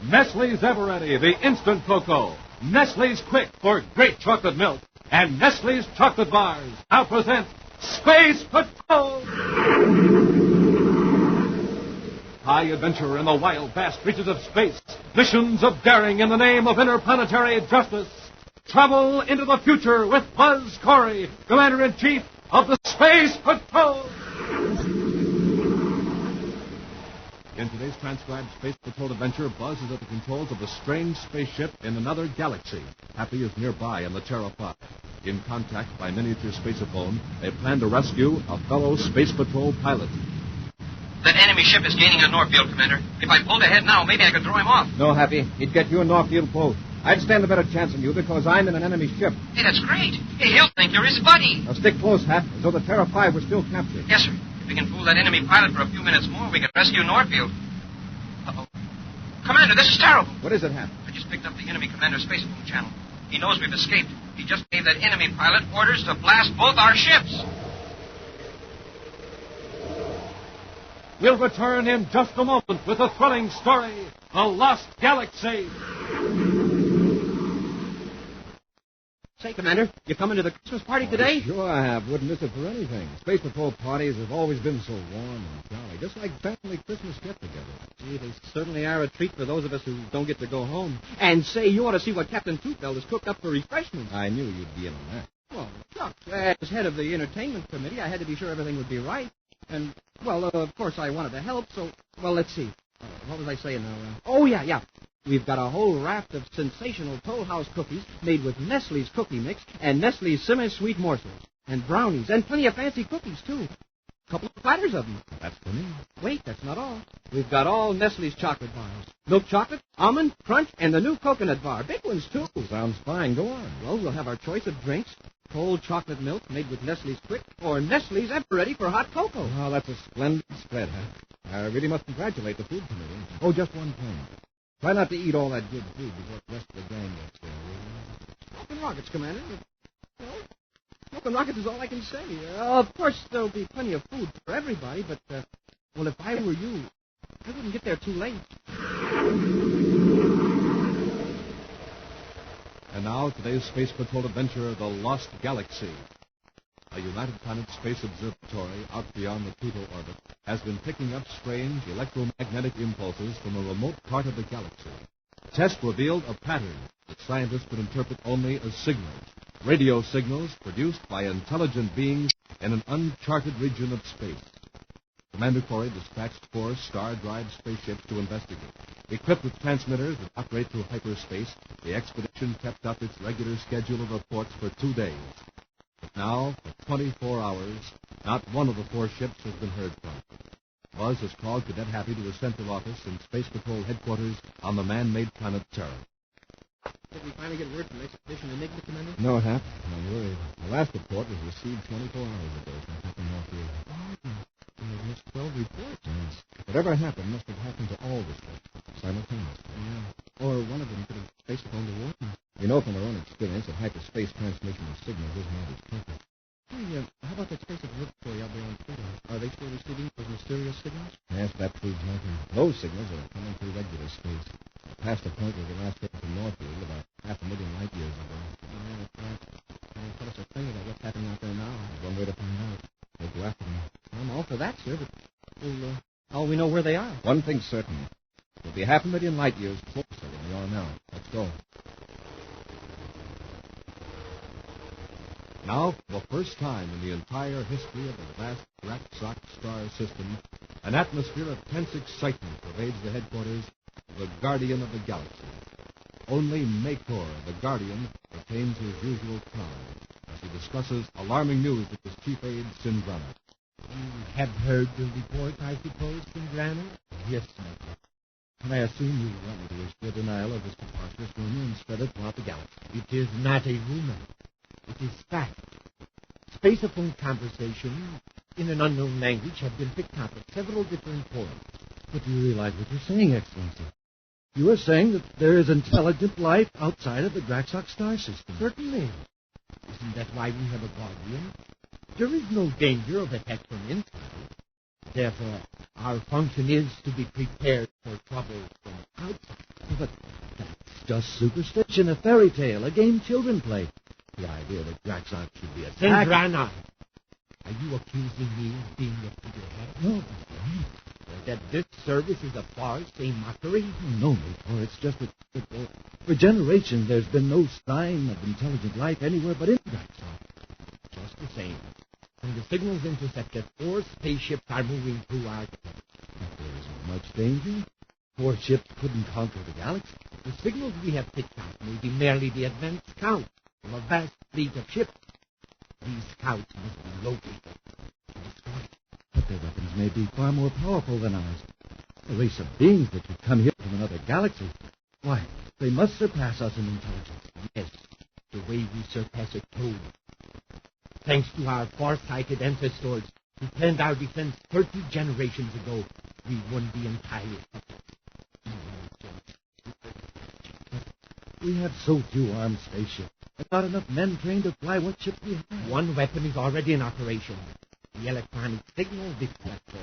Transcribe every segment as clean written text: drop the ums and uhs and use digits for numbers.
Nestle's Ever-Ready, the instant cocoa. Nestle's Quick for great chocolate milk. And Nestle's chocolate bars now present Space Patrol! High adventure in the wild, vast reaches of space. Missions of daring in the name of interplanetary justice. Travel into the future with Buzz Corey, Commander-in-Chief of the Space Patrol! In today's transcribed Space Patrol adventure, Buzz is at the controls of a strange spaceship in another galaxy. Happy is nearby in the Terra 5. In contact by miniature spaceophone, they plan to rescue a fellow Space Patrol pilot. That enemy ship is gaining on Northfield, Commander. If I pulled ahead now, maybe I could throw him off. No, Happy. He'd get you and Northfield both. I'd stand a better chance than you because I'm in an enemy ship. Hey, that's great. Hey, he'll think you're his buddy. Now stick close, Hap, as though the Terra 5 were still captured. Yes, sir. If we can fool that enemy pilot for a few minutes more, we can rescue Northfield. Uh-oh. Commander, this is terrible. What is it, Hap? I just picked up the enemy commander's spacephone channel. He knows we've escaped. He just gave that enemy pilot orders to blast both our ships. We'll return in just a moment with a thrilling story, The Lost Galaxy. Say, Commander, you coming to the Christmas party today? Sure I have. Wouldn't miss it for anything. Space Patrol parties have always been so warm and jolly, just like family Christmas get-together. Gee, they certainly are a treat for those of us who don't get to go home. And say, you ought to see what Captain Toothbelt has cooked up for refreshments. I knew you'd be in on that. Well, Chuck, as head of the entertainment committee, I had to be sure everything would be right. And, well, of course, I wanted to help, so, well, let's see. What was I saying now? Oh, yeah. We've got a whole raft of sensational Toll House cookies made with Nestle's cookie mix and Nestle's semi-sweet morsels. And brownies, and plenty of fancy cookies, too. A couple of platters of them. That's for me. Wait, that's not all. We've got all Nestle's chocolate bars. Milk chocolate, almond, crunch, and the new coconut bar. Big ones, too. Sounds fine. Go on. Well, we'll have our choice of drinks. Cold chocolate milk made with Nestle's Quick or Nestle's Ever-Ready for hot cocoa. Oh, that's a splendid spread, huh? I really must congratulate the food committee. Oh, just one thing. Try not to eat all that good food before the rest of the gang gets there, will you? Smoking rockets, Commander. Well, smoking rockets is all I can say. Of course, there'll be plenty of food for everybody, but, well, if I were you, I wouldn't get there too late. And now, today's Space Patrol adventure, The Lost Galaxy. A United Planets Space Observatory out beyond the Pluto orbit has been picking up strange electromagnetic impulses from a remote part of the galaxy. Tests revealed a pattern that scientists could interpret only as signals, radio signals produced by intelligent beings in an uncharted region of space. Commander Corey dispatched 4 star-drive spaceships to investigate. Equipped with transmitters that operate through hyperspace, the expedition kept up its regular schedule of reports for 2 days. But now, for 24 hours, not one of the 4 ships has been heard from. Buzz has called Cadet Happy to his central office in Space Patrol headquarters on the man-made planet Terra. Did we finally get word from Expedition Enigma, Commander? No, Hap. Don't worry. The last report was received 24 hours ago from Captain Northfield. We missed 12 reports. Yes. Whatever happened must have happened to all the ships simultaneously. Yeah. Or one of them could have spacephoned the warden. We know from our own experience that hyperspace transmission of signals is not as perfect. Hey, how about that space observatory out there on Pluto? Are they still receiving those mysterious signals? Yes, that proves nothing. Those signals are coming through regular space. Past the point where we last heard from Northfield about 500,000 light years ago. Yeah, that's right. Tell us a thing about what's happening out there now. There's one way to find out. We'll go after them. I'm all for that, sir, but how we know where they are? One thing's certain. We'll be 500,000 light years closer than we are now. Let's go. Now, for the first time in the entire history of the vast Black-Sock star system, an atmosphere of tense excitement pervades the headquarters of the Guardian of the Galaxy. Only Makor, the Guardian, retains his usual calm as he discusses alarming news with his chief aide, Sindrana. You have heard the report, I suppose, Sindrana? Yes, Makor. Can I assume you want me to issue a denial of this preposterous rumor and spread it throughout the galaxy? It is not a rumor. It is fact. Spaceophone conversation in an unknown language have been picked up at several different points. But do you realize what you're saying, Excellency? You are saying that there is intelligent life outside of the Black-Sock star system. Certainly. Isn't that why we have a guardian? There is no danger of attack from inside. Therefore, our function is to be prepared for trouble from outside. But that's just superstition, a fairy tale, a game children play. The idea that Graxon should be attacked... Sendrana, are you accusing me of being the figurehead? No, That this service is a farce, a mockery? no, Major. It's just that for generations there's been no sign of intelligent life anywhere but in Graxon. Just the same. When the signals intercepted, 4 spaceships are moving through our... There isn't much danger. 4 ships couldn't conquer the galaxy. The signals we have picked out may be merely the advance count of a vast fleet of ships. These scouts must be located and destroyed. But their weapons may be far more powerful than ours. A race of beings that could come here from another galaxy. Why, they must surpass us in intelligence. Yes, the way we surpass a toad. Thanks to our far-sighted ancestors who planned our defense 30 generations ago, we won the entire effort. We have so few armed spaceships, and not enough men trained to fly what ship we have. One weapon is already in operation. The electronic signal deflector.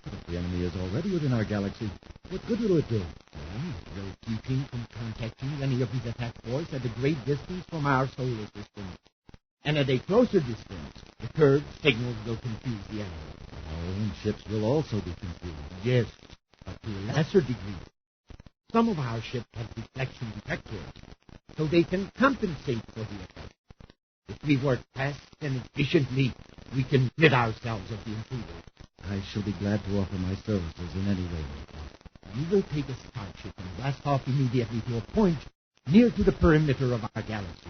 If the enemy is already within our galaxy, what good will it do? It will keep him from contacting any of his attack force at a great distance from our solar system. And at a closer distance, the curved signals will confuse the enemy. Our own ships will also be confused. Yes, but to a lesser degree. Some of our ships have deflection detectors, so they can compensate for the effect. If we work fast and efficiently, we can rid ourselves of the intruder. I shall be glad to offer my services in any way. You will take a starship and blast off immediately to a point near to the perimeter of our galaxy.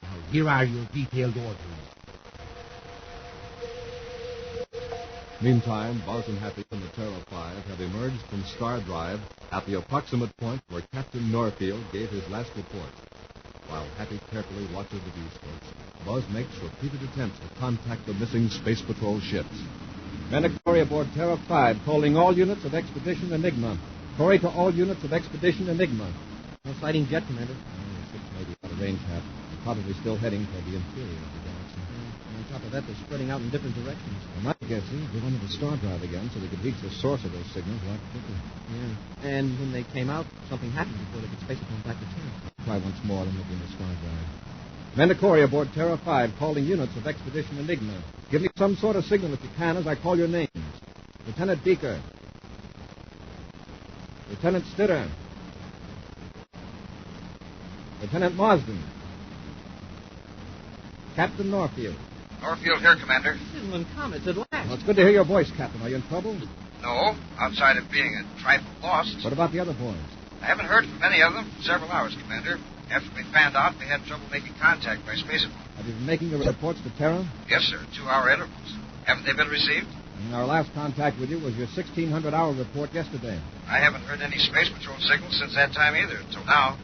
Now, here are your detailed orders. Meantime, Buzz and Happy and the Terra 5 have emerged from Star Drive at the approximate point where Captain Norfield gave his last report. While Happy carefully watches the viewscopes, Buzz makes repeated attempts to contact the missing Space Patrol ships. Men to Corey aboard Terra 5, calling all units of Expedition Enigma. Corey to all units of Expedition Enigma. No sighting jet, Commander. Ships may be out of range, Hap. Probably still heading toward the interior of the galaxy. And on top of that, they're spreading out in different directions. My guess is they wanted to Star Drive again so they could reach the source of those signals a lot quicker. Yeah. And when they came out, something happened before they could space them back to Terra. Try once more and look in the Star Drive. Men to Corey aboard Terra 5, calling units of Expedition Enigma. Give me some sort of signal if you can as I call your names. Lieutenant Beaker. Lieutenant Stitter. Lieutenant Marsden. Captain Norfield. Norfield here, Commander. Inland Comets at last. Well, it's good to hear your voice, Captain. Are you in trouble? No, outside of being a trifle lost. What about the other boys? I haven't heard from any of them for several hours, Commander. After we found out they had trouble making contact by spacephone. Have you been making your reports to Terra? Yes, sir. 2-hour intervals. Haven't they been received? Our last contact with you was your 1,600-hour report yesterday. I haven't heard any space patrol signals since that time either, until now.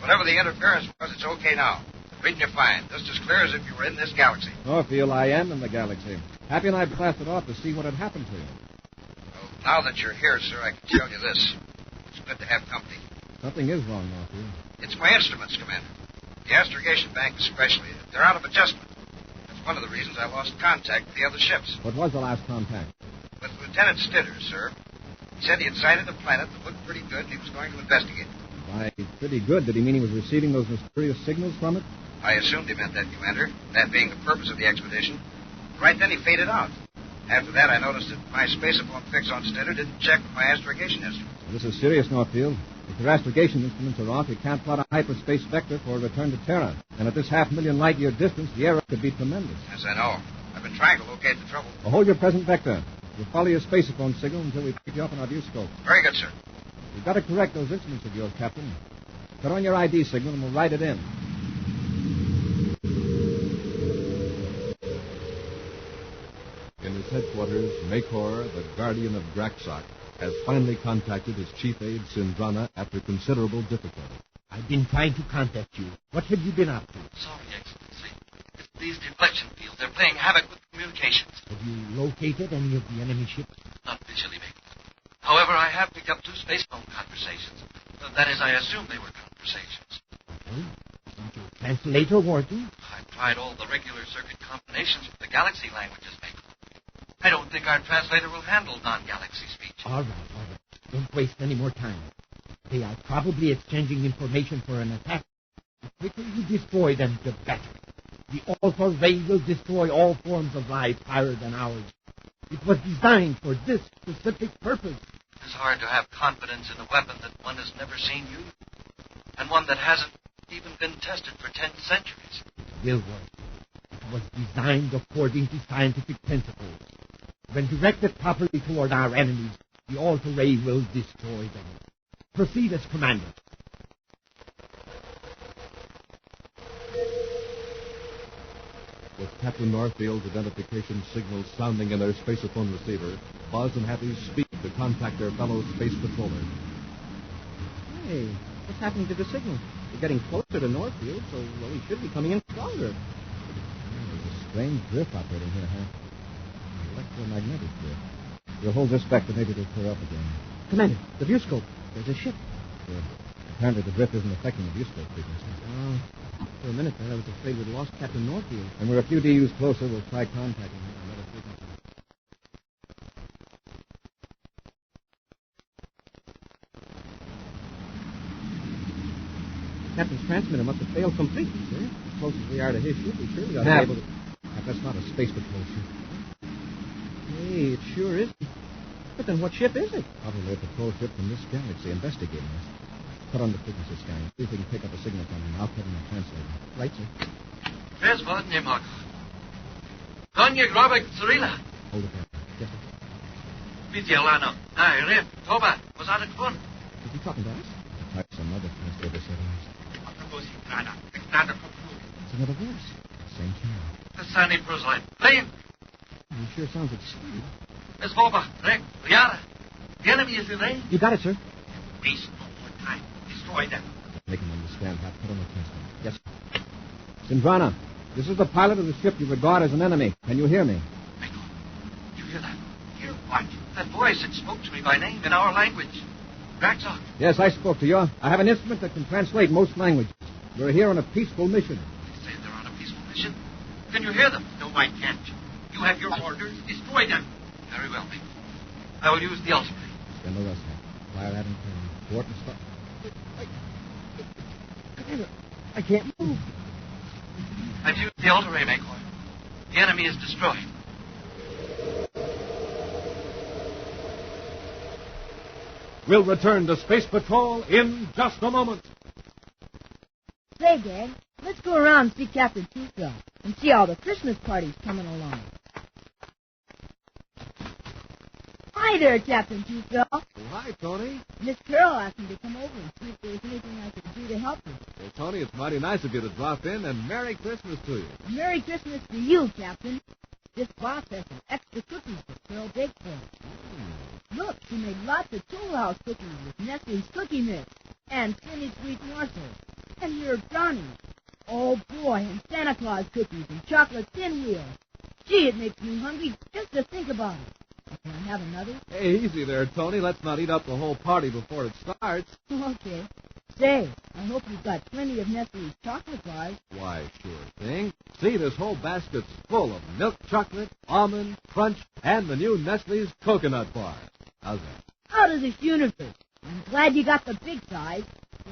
Whatever the interference was, it's okay now. Reading you fine, just as clear as if you were in this galaxy. Norfield, I am in the galaxy. Happy and I blasted off to see what had happened to you. Well, now that you're here, sir, I can tell you this. It's good to have company. Something is wrong, Norfield. It's my instruments, Commander. The astrogation bank especially. They're out of adjustment. That's one of the reasons I lost contact with the other ships. What was the last contact? With Lieutenant Stitter, sir. He said he had sighted a planet that looked pretty good and he was going to investigate it. Why, pretty good. Did he mean he was receiving those mysterious signals from it? I assumed he meant that, Commander, that being the purpose of the expedition. Right then he faded out. After that, I noticed that my spacephone fix on Stitter didn't check with my astrogation instrument. This is serious, Norfield. If your astrogation instruments are off, you can't plot a hyperspace vector for a return to Terra. And at this 500,000 light-year distance, the error could be tremendous. Yes, I know. I've been trying to locate the trouble. Well, hold your present vector. We'll follow your spacephone signal until we pick you up on our viewscope. Very good, sir. We've got to correct those instruments of yours, Captain. Put on your ID signal and we'll write it in. In his headquarters, Makor, the guardian of Graxok, has finally contacted his chief aide, Sindrana, after considerable difficulty. I've been trying to contact you. What have you been up to? Sorry, Excellency. It's these deflection fields. They're playing havoc with communications. Have you located any of the enemy ships? Not visually, Major. However, I have picked up 2 spacephone conversations. That is, I assume they were conversations. Okay. Is your translator working? I've tried all the regular circuit combinations for the galaxy languages, Major. I don't think our translator will handle non-galaxy speech. All right. Don't waste any more time. They are probably exchanging information for an attack. The quicker you destroy them, the better. The Alpha Ray will destroy all forms of life higher than ours. It was designed for this specific purpose. It's hard to have confidence in a weapon that one has never seen used, and one that hasn't even been tested for 10 centuries. It will work. It was designed according to scientific principles. When directed properly toward our enemies, the Alpha Ray will destroy them. Proceed as commanded. With Captain Northfield's identification signals sounding in their spaceophone receiver, Buzz and Happy speed to contact their fellow space patroller. Hey, what's happening to the signal? We're getting closer to Northfield, so we should be coming in stronger. There's a strange drift operating here, huh? Electromagnetic drift. We'll hold this back, but maybe it'll clear up again. Commander, the view scope. There's a ship. Good. Apparently the drift isn't affecting the view scope frequency. For a minute there, I was afraid we'd lost Captain Northfield. When we're a few DUs closer, we'll try contacting him on another frequency. Captain's transmitter must have failed completely, sir. As close as we are to his ship, we surely ought to Hap. be able to... That's not a space patrol ship. Hey, it sure is. But then what ship is it? Probably a patrol ship from this galaxy investigating us. Put on the frequency scan. See if we can pick up a signal from him. I'll put in a translator. Right, sir. Where's Vodny, Mark? Donya Grobek Cyrilla. Hold it there. Yes, sir. Vidyalano. Ai, Rip, Toba, was out of fun. Is he talking to us? Type some other translator settings. It's another voice. Same channel. The Sani Prozline. Plane. He sure sounds excited. Miss Boba, Rek, Riara. The enemy is in range. You got it, sir. Waste no more time. Destroy them. Make him understand. Hap. Put on the translator. Yes, sir. Sindrana, this is the pilot of the ship you regard as an enemy. Can you hear me? Michael, you hear that? Hear what? That voice that spoke to me by name in our language. Raxok. Yes, I spoke to you. I have an instrument that can translate most languages. We're here on a peaceful mission. They say they're on a peaceful mission. Can you hear them? No, I can't. You have your orders. Destroy them. Very well, Michael. I will use the ultimate. Stand the rest, Hap. Fire at him. Port and stop. I can't move. I've used the ultra-ray, Michael. The enemy is destroyed. We'll return to Space Patrol in just a moment. Say, Dad, let's go around and see Captain Toothbell and see how the Christmas party's coming along. Hi there, Captain Toothbell. Oh, hi, Tony. Miss Carol asked me to come over and see if there was anything I could do to help her. Well, Tony, it's mighty nice of you to drop in, and Merry Christmas to you. Merry Christmas to you, Captain. This boss has some extra cookies that Carol baked for us. Look, she made lots of Tool House cookies with Nestle's Cookie Mix and Tinny Sweet Morsels. And here are brownies. Oh, boy, and Santa Claus cookies and chocolate pinwheels. Gee, it makes me hungry just to think about it. Can I have another? Hey, easy there, Tony. Let's not eat up the whole party before it starts. Okay. Say, I hope you've got plenty of Nestle's chocolate bars. Why, sure thing. See, this whole basket's full of milk chocolate, almond, crunch, and the new Nestle's coconut bar. How's that? Out of this universe. I'm glad you got the big size.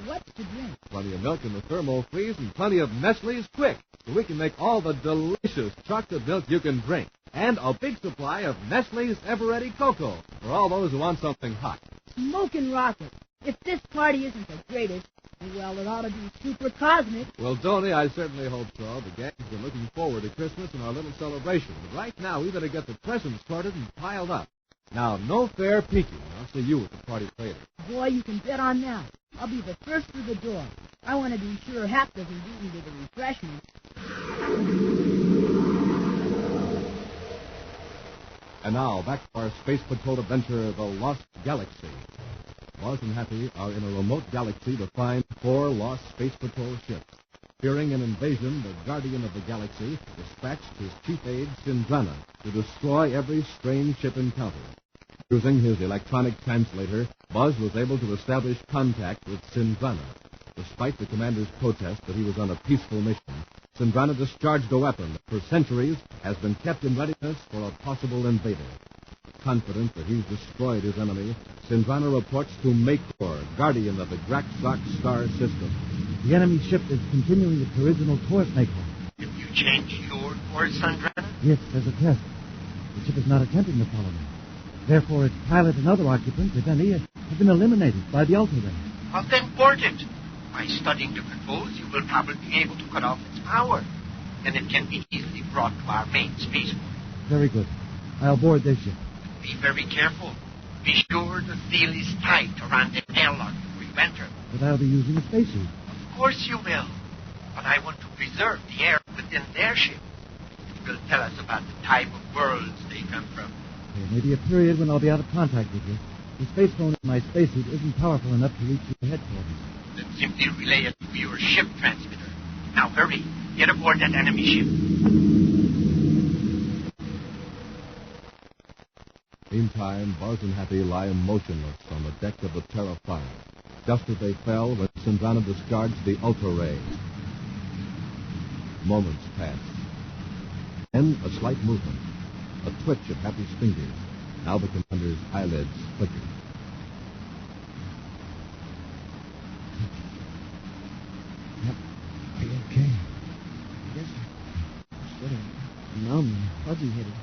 What's to drink? Plenty of milk in the thermo freeze and plenty of Nestle's Quick, so we can make all the delicious chocolate milk you can drink. And a big supply of Nestle's Ever-Ready Cocoa for all those who want something hot. Smoking rocket. If this party isn't the greatest, well, it ought to be super cosmic. Well, Tony, I certainly hope so. The gang's been looking forward to Christmas and our little celebration. But right now, we better get the presents sorted and piled up. Now, no fair peeking. I'll see you at the party later. Boy, you can bet on that. I'll be the first through the door. I want to be sure Hap doesn't beat me to the refreshments. And now, back to our Space Patrol adventure, The Lost Galaxy. Buzz and Happy are in a remote galaxy to find 4 lost Space Patrol ships. Fearing an invasion, the Guardian of the Galaxy dispatched his chief aide, Sindrana, to destroy every strange ship encountered. Using his electronic translator, Buzz was able to establish contact with Sindrana. Despite the commander's protest that he was on a peaceful mission, Sindrana discharged a weapon that for centuries has been kept in readiness for a possible invader. Confident that he's destroyed his enemy, Cindrana reports to Makor, guardian of the Graxox star system. The enemy ship is continuing its original course, Makor. Have you changed your course, Sandrana? Yes, as a test. The ship is not attempting to follow me. Therefore, its pilot and other occupants, if any, have been eliminated by the Ultra Ray. Well, then board it. By studying the controls, you will probably be able to cut off its power. Then it can be easily brought to our main spaceport. Very good. I'll board this ship. Be very careful. Be sure the seal is tight around the airlock before you enter. But I'll be using a spacesuit. Of course you will. But I want to preserve the air within their ship. It will tell us about the type of worlds they come from. There may be a period when I'll be out of contact with you. The space phone in my spacesuit isn't powerful enough to reach your headquarters. Then simply relay it to your ship transmitter. Now hurry. Get aboard that enemy ship. Meantime, Buzz and Happy lie motionless on the deck of the Terra 5, just as they fell when Cindrana discharged the Ultra Ray. Moments pass. Then a slight movement, a twitch of Happy's fingers. Now the commander's eyelids flicker. Are you okay? Yes, sir. Sort of numb, fuzzy-headed.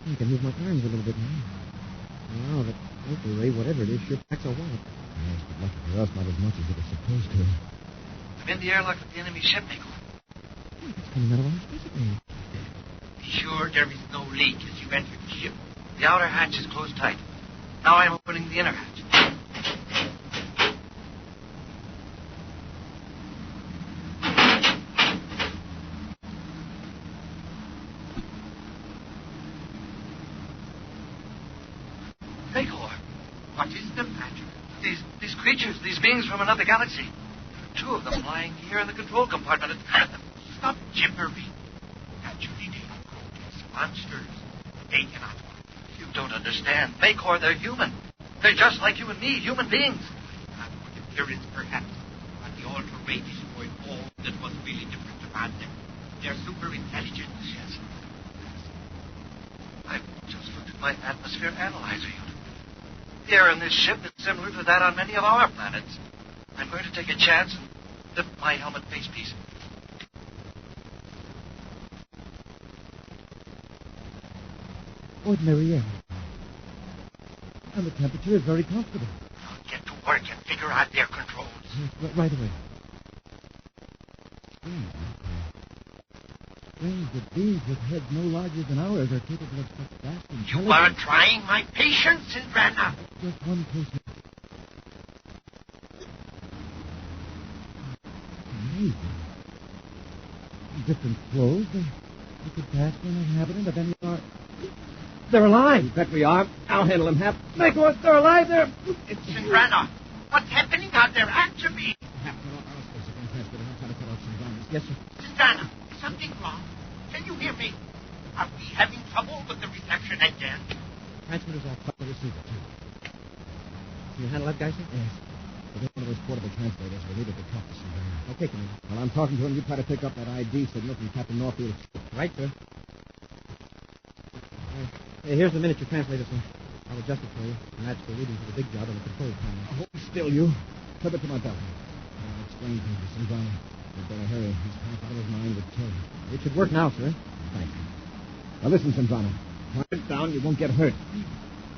I can move my arms a little bit now. Wow, that Ultra Ray, whatever it is, sure packs a wallop. Yes, but lucky for us, not as much as it was supposed to. I'm in the airlock of the enemy ship, Nico. It's coming out of our space. Be sure there is no leak as you enter the ship. The outer hatch is closed tight. Now I'm opening the inner hatch. Makor, What is the matter? these creatures, these beings from another galaxy. Two of them lying here in the control compartment. Stop gibbering. Naturally, they are grotesque monsters. They cannot walk. You don't understand. Makor, they're human. They're just like you and me, human beings. Not for the appearance, perhaps, but the Ultra Ray destroyed all that was really different about them. They're super intelligent. Yes. I've just looked at my atmosphere analyzer unit. The air in this ship is similar to that on many of our planets. I'm going to take a chance and lift my helmet facepiece. Ordinary air. And the temperature is very comfortable. Now get to work and figure out their controls. Yes, right away. Strange that beings with heads no larger than ours are capable of such vast You intelligence. are trying my patience, Cindrana. Just one close look. Amazing. Different clothes. They could pass for an inhabitant of any of our... They're alive. You bet we are. I'll handle them, Hap. Makor, they're alive. They're... Cindrana, what's happening out there? Answer me. Hap, I'm trying to cut off some diamonds. Yes, sir. Cindrana, is something wrong? Can you hear me? Are we having trouble with the reception again? Transmitter's off. Cut the receiver, too. Can you handle that guy, sir? Yes. We'll get one of those portable translators. We'll need it to talk to somebody. Okay, Commander. While I'm talking to him, you try to pick up that ID signal from Captain Norfield's ship. Right, sir. Hey, here's the miniature translator, sir. I'll adjust it for you. And that's the reading for the big job on the control panel. Hold still, you. Clip it to my belt. I'll explain things to Cindrana. You'd better hurry. He's half out of his mind with terror. It should work now, sir. Thank you. Now listen, Cindrana. Calm it down. You won't get hurt.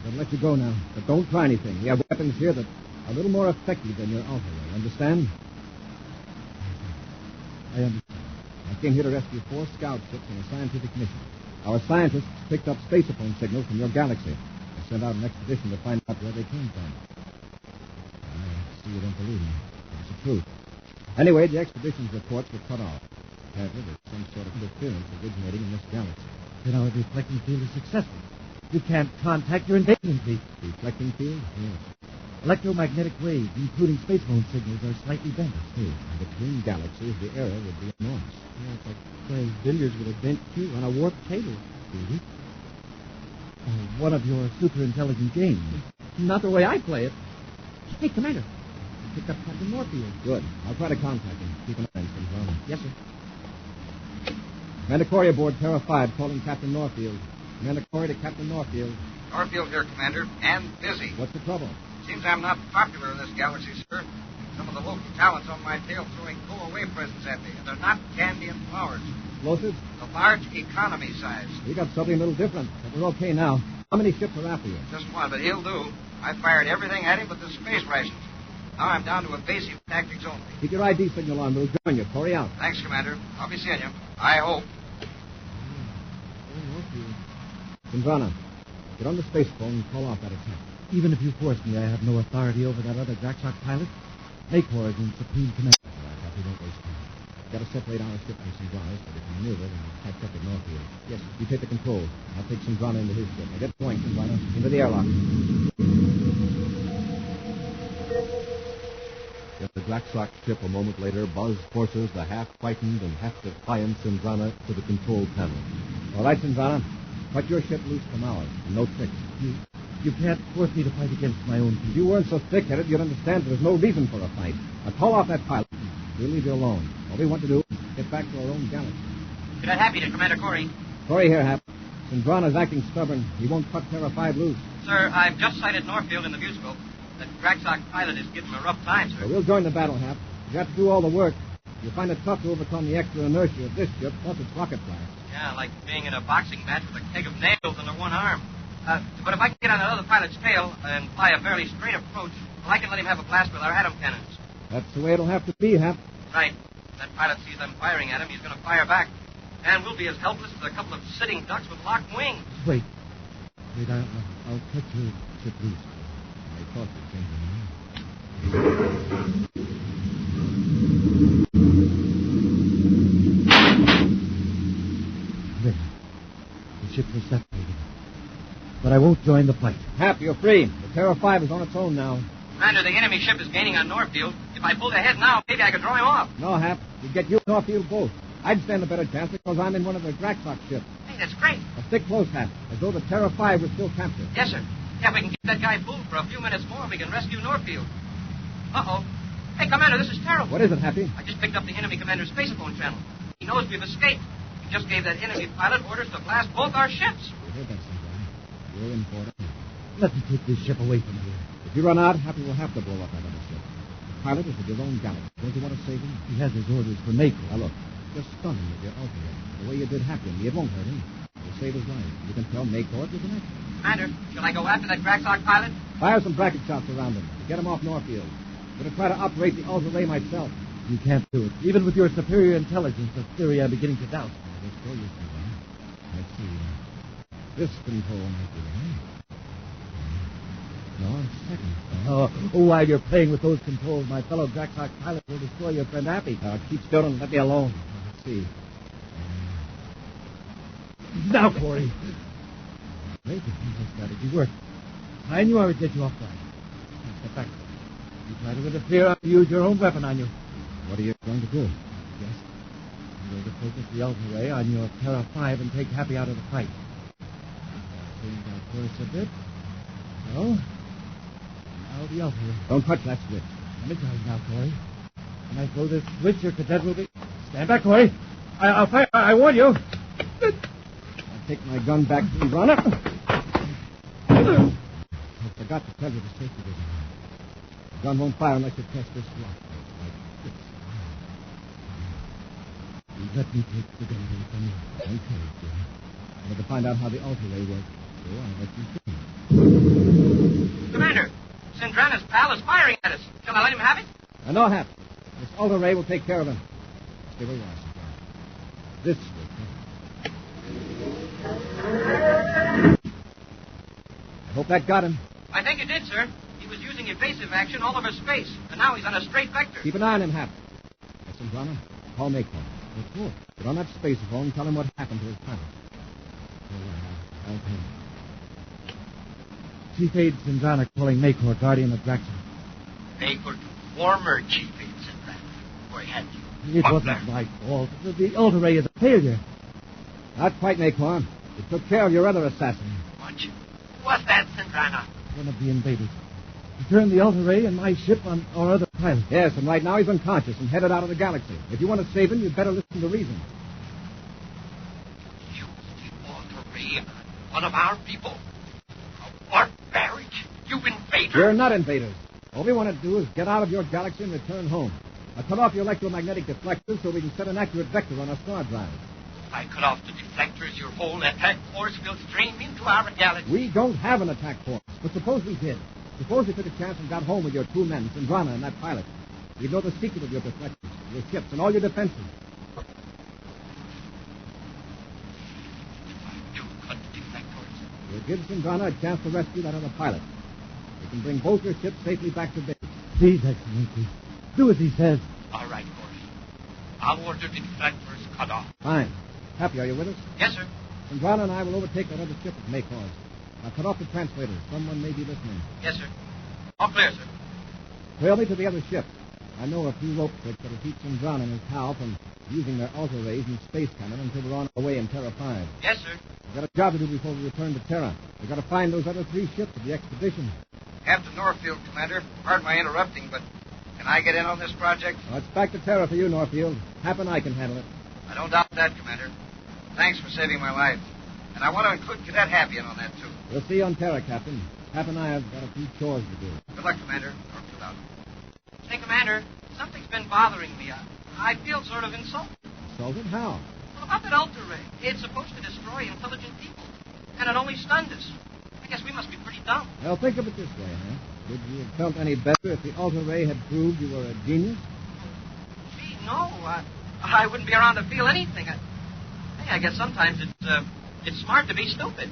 I'll let you go now. But don't try anything. We have weapons here that are a little more effective than your Ultra Ray. Understand? I understand. I came here to rescue 4 scout ships on a scientific mission. Our scientists picked up spaceophone signals from your galaxy. They sent out an expedition to find out where they came from. I see you don't believe me. It's the truth. Anyway, the expedition's reports were cut off. Apparently, there's some sort of interference originating in this galaxy. Then our deflecting field is successful. You can't contact your invasion fleet. Deflecting field? Yes. Electromagnetic waves, including spacephone signals, are slightly bent. And between galaxies, the error would be enormous. Yeah, it's like playing billiards with a bent cue on a warped table. Really? One of your super-intelligent games. Not the way I play it. Hey, Commander. I picked up Captain Norfield. Good. I'll try to contact him. Keep an eye on him. Yes, sir. Commander Corey aboard Terra 5 calling Captain Norfield. Commander Corey to Captain Norfield. Norfield here, Commander, and busy. What's the trouble? Seems I'm not popular in this galaxy, sir. Some of the local talent's on my tail throwing go-away presents at me, and they're not candy and flowers. Explosives? The large economy size. We got something a little different, but we're okay now. How many ships are after you? Just one, but he'll do. I fired everything at him but the space rations. Now I'm down to evasive tactics only. Keep your ID signal on. We'll join you. Corey out. Thanks, Commander. I'll be seeing you. I hope. Sindrana, get on the space phone and call off that attack. Even if you force me, I have no authority over that other Jacksock pilot. Maycor is in supreme command. All right, Happy, don't waste time. Got to separate our ship from Sindrana's so they can maneuver and catch up with Norfield. Yes, you take the controls. I'll take Sindrana into his ship. Now get going, Sindrana. Into the airlock. If the Jacksock ship a moment later, Buzz forces the half-frightened and half-defiant Sindrana to the control panel. All right, Sindrana. Cut your ship loose from ours. No tricks. You can't force me to fight against my own people. If you weren't so thick-headed, you'd understand there's no reason for a fight. Now call off that pilot. We'll leave you alone. All we want to do is get back to our own galaxy. You're not happy to Commander Corey. Corey here, Hap. Sindrana's acting stubborn. He won't cut Terra 5 loose. Sir, I've just sighted Norfield in the viewscope. The Jacksock pilot is giving him a rough time, sir. So we'll join the battle, Hap. You have to do all the work. You'll find it tough to overcome the extra inertia of this ship, plus its rocket blast. Yeah, like being in a boxing match with a keg of nails under one arm. But if I can get on another pilot's tail and fly a fairly straight approach, well, I can let him have a blast with our atom cannons. That's the way it'll have to be, Hap. Right. If that pilot sees them firing at him, he's going to fire back. And we'll be as helpless as a couple of sitting ducks with locked wings. Wait, I'll cut your ship loose. I thought you'd change your mind. There. The ship was separated. But I won't join the fight. Hap, you're free. The Terra 5 is on its own now. Commander, the enemy ship is gaining on Norfield. If I pulled ahead now, maybe I could draw him off. No, Hap. We'd get you and Norfield both. I'd stand a better chance because I'm in one of the Jacksock ships. Hey, that's great. Now stick close, Hap, as though the Terra 5 was still captured. Yes, sir. Yeah, if we can keep that guy fooled for a few minutes more, we can rescue Norfield. Uh-oh. Hey, Commander, this is terrible. What is it, Happy? I just picked up the enemy commander's spacephone channel. He knows we've escaped. He just gave that enemy pilot orders to blast both our ships. We heard that, Sindrana. You're in for it. Let me take this ship away from here. If you run out, Happy will have to blow up that other ship. The pilot is with your own galaxy. Don't you want to save him? He has his orders for Maycor. Now, look. Just stun him with your ultimate. The way you did Happy and me, it won't hurt him. It'll save his life. You can tell Maycor it was an accident. Commander, shall I go after that Jacksock pilot? Fire some bracket shots around him to get him off Norfield. I'm going to try to operate the ultra-ray myself. You can't do it. Even with your superior intelligence, a theory I'm beginning to doubt. Let's go, you Sindrana. Let's see. This control might be right. No, second. While you're playing with those controls, my fellow Jacksock pilot will destroy your friend Happy. Keep still and let me alone. Let's see. Now, Corey. Great, the strategy worked. I knew I would get you off guard. Now, step back. You try to interfere, I'll use your own weapon on you. What are you going to do? Yes. I'm going to focus the ultra ray on your Terra 5 and take Happy out of the fight. Change our course a bit. So, now the ultra ray. Don't touch that switch. I'm in charge now, Corey. When I throw this switch, your cadet will be... Stand back, Corey. I'll fire. I warn you. I'll take my gun back, Sindrana. I forgot to tell you the safety design. The gun won't fire unless you press this lock. Like this. Let me take the gun away from you. Okay, Jim. I'm going to find out how the ultra-ray works. So I'll let you see. Commander, Sindrana's pal is firing at us. Shall I let him have it? No, Hap. This ultra-ray will take care of him. Stay where you are, Sindrana. This will I hope that got him. I think it did, sir. He was using evasive action all over space, and now he's on a straight vector. Keep an eye on him, Hap. Sindrana, call Maycor. What for? Get on that space phone and tell him what happened to his pilot. I'll tell him. Chief Aide Sindrana calling Maycor, guardian of Jackson. Maycor to former Chief Aide Sindrana. Boy, had you. It wasn't my fault. The ultra ray is a failure. Not quite, Maycor. You took care of your other assassin. What? What's that, Sindrana? One of the invaders. He turned the ultra ray and my ship on our other pilot. Yes, and right now he's unconscious and headed out of the galaxy. If you want to save him, you'd better listen to reason. Use the ultra ray on one of our people? Barbaric! You invader! We're not invaders. All we want to do is get out of your galaxy and return home. Now cut off your electromagnetic deflectors so we can set an accurate vector on our star drive. If I cut off the deflectors, your whole attack force will stream into our galaxy. We don't have an attack force, but suppose we did. Suppose we took a chance and got home with your two men, Sindrana and that pilot. We'd know the secret of your deflectors, your ships, and all your defenses. If I do cut the deflectors, We'll give Sindrana a chance to rescue that other pilot. We can bring both your ships safely back to base. Please, Excellency. Do as he says. all right, Corey. I'll order the deflectors cut off. Fine. Happy, are you with us? Yes, sir. Sindrana and I will overtake that other ship at Maycause. Now cut off the translators. Someone may be listening. Yes, sir. All clear, sir. Trail me to the other ship. I know a few rope tricks that'll keep Sindrana and his pal from using their altar rays and space cannon until we're on our way in Terra 5. Yes, sir. We've got a job to do before we return to Terra. We've got to find those other 3 ships of the expedition. Captain Norfield, Commander. Pardon my interrupting, but can I get in on this project? Now, it's back to Terra for you, Norfield. Hap and I can handle it. I don't doubt that, Commander. Thanks for saving my life. And I want to include Cadet Happy in on that, too. We'll see you on Terra, Captain. Hap and I have got a few chores to do. Good luck, Commander. Norfield out. Say, Commander, something's been bothering me. I feel sort of insulted. Insulted? How? Well, about that Ultra Ray. It's supposed to destroy intelligent people. And it only stunned us. I guess we must be pretty dumb. Well, think of it this way, huh? Would you have felt any better if the Alta Ray had proved you were a genius? Gee, no. I wouldn't be around to feel anything. I guess sometimes it's smart to be stupid.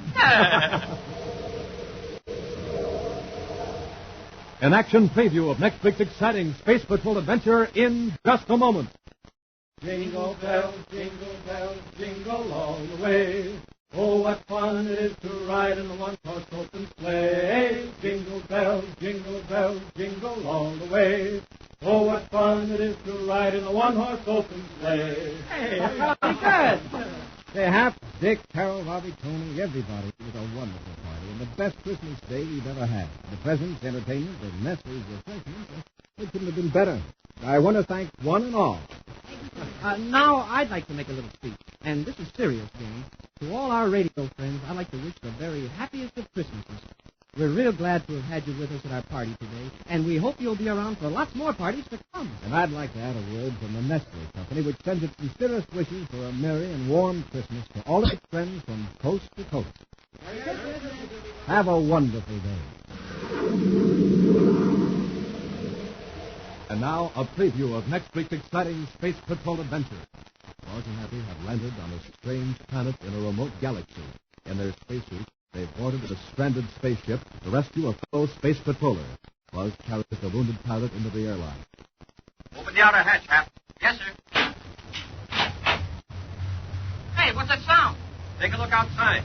An action preview of next week's exciting Space Patrol adventure in just a moment. Jingle bells, jingle all the way. Oh, what fun it is to ride in a one-horse open sleigh. Jingle bells, jingle all the way. Oh, what fun it is to ride in a one-horse open sleigh. Hey, that's pretty good. Say, Hap, Dick, Carol, Robbie, Tony, everybody. It was a wonderful party and the best Christmas day we've ever had. The presents, entertainment, and Nestle's refreshments, it couldn't have been better. I want to thank one and all. Now I'd like to make a little speech. And this is serious, Jane. To all our radio friends, I'd like to wish the very happiest of Christmases. We're real glad to have had you with us at our party today, and we hope you'll be around for lots more parties to come. And I'd like to add a word from the Nestle Company, which sends its sincerest wishes for a merry and warm Christmas to all of its friends from coast to coast. Have a wonderful day. And now, a preview of next week's exciting Space Patrol adventure. Claus and Happy have landed on a strange planet in a remote galaxy. In their spacesuits, they've boarded a stranded spaceship to rescue a fellow space patroller. Claus carries the wounded pilot into the airlock. Open the outer hatch, Hap. Yes, sir. Hey, what's that sound? Take a look outside.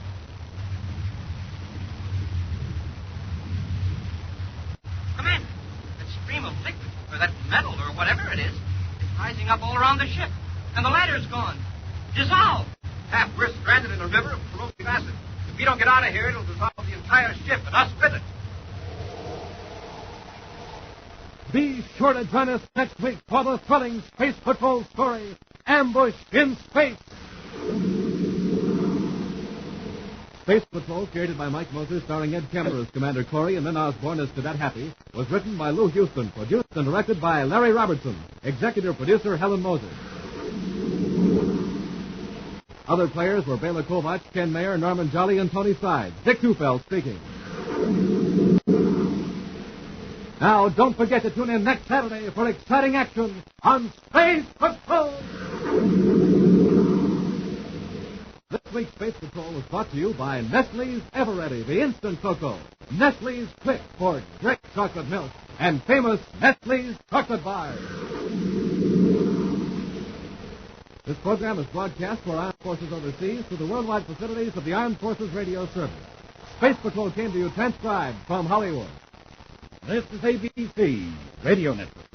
Commander, that stream of liquid, or that metal, or whatever it is rising up all around the ship. And the ladder's gone. Dissolved. Hap, we're stranded in a river of corrosive acid. If we don't get out of here, it'll dissolve the entire ship and us with it. Be sure to join us next week for the thrilling Space Patrol story, Ambush in Space. Space Patrol, created by Mike Moser, starring Ed Kemper as Commander Corey and Lynn Osborne as Cadet Happy, was written by Lou Houston, produced and directed by Larry Robertson, executive producer Helen Moser. Other players were Bela Kovacs, Ken Mayer, Norman Jolly, and Tony Sides. Dick Tufeld speaking. Now, don't forget to tune in next Saturday for exciting action on Space Patrol! This week's Space Patrol was brought to you by Nestle's Eveready, the instant cocoa, Nestle's Quick for great chocolate milk, and famous Nestle's chocolate bars. This program is broadcast for Armed Forces overseas through the worldwide facilities of the Armed Forces Radio Service. Space Patrol came to you transcribed from Hollywood. This is ABC Radio Network.